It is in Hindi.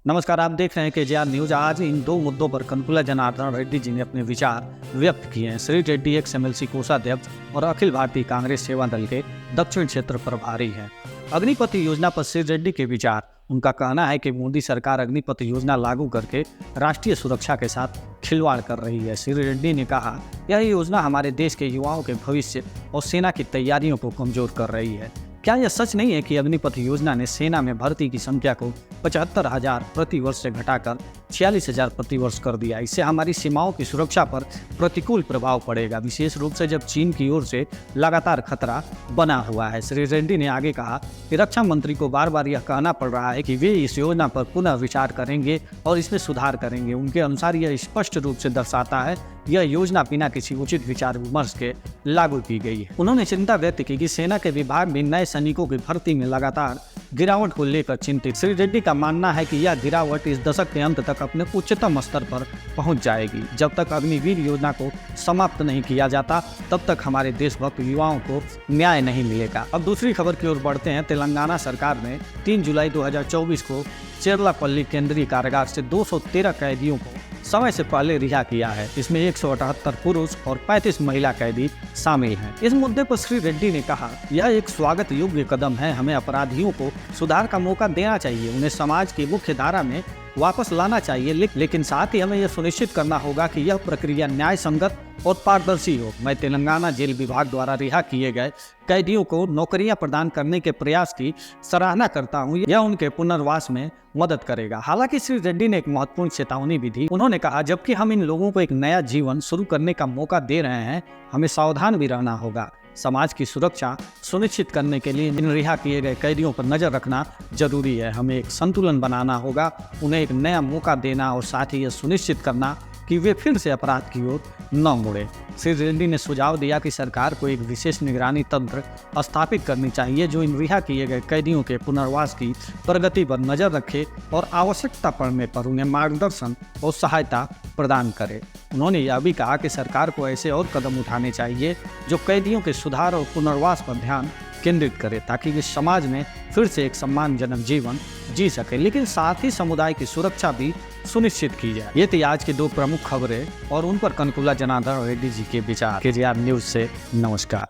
नमस्कार, आप देख रहे हैं केजीआर न्यूज। आज इन दो मुद्दों पर कनकुला जनार्दन रेड्डी जी ने अपने विचार व्यक्त किए हैं। श्री रेड्डी एक्स एमएलसी कोषाध्यक्ष और अखिल भारतीय कांग्रेस सेवा दल के दक्षिण क्षेत्र प्रभारी हैं। अग्निपथ योजना पर श्री रेड्डी के विचार। उनका कहना है कि मोदी सरकार अग्निपथ योजना लागू करके राष्ट्रीय सुरक्षा के साथ खिलवाड़ कर रही है। श्री रेड्डी ने कहा, यह योजना हमारे देश के युवाओं के भविष्य और सेना की तैयारियों को कमजोर कर रही है। क्या यह सच नहीं है कि अग्निपथ योजना ने सेना में भर्ती की संख्या को 75,000 प्रति वर्ष से घटाकर 46,000 प्रति वर्ष कर दिया? इससे हमारी सीमाओं की सुरक्षा पर प्रतिकूल प्रभाव पड़ेगा, विशेष रूप से जब चीन की ओर से लगातार खतरा बना हुआ है। श्री रेड्डी ने आगे कहा कि रक्षा मंत्री को बार बार यह कहना पड़ रहा है कि वे इस योजना पर पुनः विचार करेंगे और इसमें सुधार करेंगे। उनके अनुसार यह स्पष्ट रूप से दर्शाता है यह योजना बिना किसी उचित विचार विमर्श के लागू की गई है। उन्होंने चिंता व्यक्त की कि सेना के विभाग भी नए सैनिकों की भर्ती में लगातार गिरावट को लेकर चिंतित। श्री रेड्डी का मानना है कि यह गिरावट इस दशक के अंत तक अपने उच्चतम स्तर पर पहुंच जाएगी। जब तक अग्निवीर योजना को समाप्त नहीं किया जाता, तब तक हमारे देशभक्त युवाओं को न्याय नहीं मिलेगा। अब दूसरी खबर की ओर बढ़ते हैं। तेलंगाना सरकार ने 3 जुलाई 2024 को चेरलापल्ली केंद्रीय कारागार से 213 कैदियों को समय से पहले रिहा किया है। इसमें 178 पुरुष और 35 महिला कैदी शामिल हैं। इस मुद्दे पर श्री रेड्डी ने कहा, यह एक स्वागत योग्य कदम है। हमें अपराधियों को सुधार का मौका देना चाहिए, उन्हें समाज की मुख्य धारा में वापस लाना चाहिए, लेकिन साथ ही हमें यह सुनिश्चित करना होगा कि यह प्रक्रिया न्याय संगत और पारदर्शी हो। मैं तेलंगाना जेल विभाग द्वारा रिहा किए गए कैदियों को नौकरियां प्रदान करने के प्रयास की सराहना करता हूं। यह उनके पुनर्वास में मदद करेगा। हालांकि श्री रेड्डी ने एक महत्वपूर्ण चेतावनी भी दी। उन्होंने कहा, जबकि हम इन लोगों को एक नया जीवन शुरू करने का मौका दे रहे हैं, हमें सावधान भी रहना होगा। समाज की सुरक्षा सुनिश्चित करने के लिए इन रिहा किए गए कैदियों पर नजर रखना जरूरी है। हमें एक संतुलन बनाना होगा, उन्हें एक नया मौका देना और साथ ही यह सुनिश्चित करना कि वे फिर से अपराध की ओर न मुड़े। श्री रेड्डी ने सुझाव दिया कि सरकार को एक विशेष निगरानी तंत्र स्थापित करनी चाहिए जो इन रिहा किए गए कैदियों के पुनर्वास की प्रगति पर नजर रखे और आवश्यकता पड़ने पर उन्हें मार्गदर्शन और सहायता प्रदान करे। उन्होंने यह भी कहा कि सरकार को ऐसे और कदम उठाने चाहिए जो कैदियों के सुधार और पुनर्वास पर ध्यान केंद्रित करे, ताकि वे समाज में फिर से एक सम्मानजनक जीवन जी सके, लेकिन साथ ही समुदाय की सुरक्षा भी सुनिश्चित की जाए। ये थी आज की दो प्रमुख खबरें और उन पर कनकुला जनार्दन रेड्डी जी के विचार। केजीआर न्यूज से नमस्कार।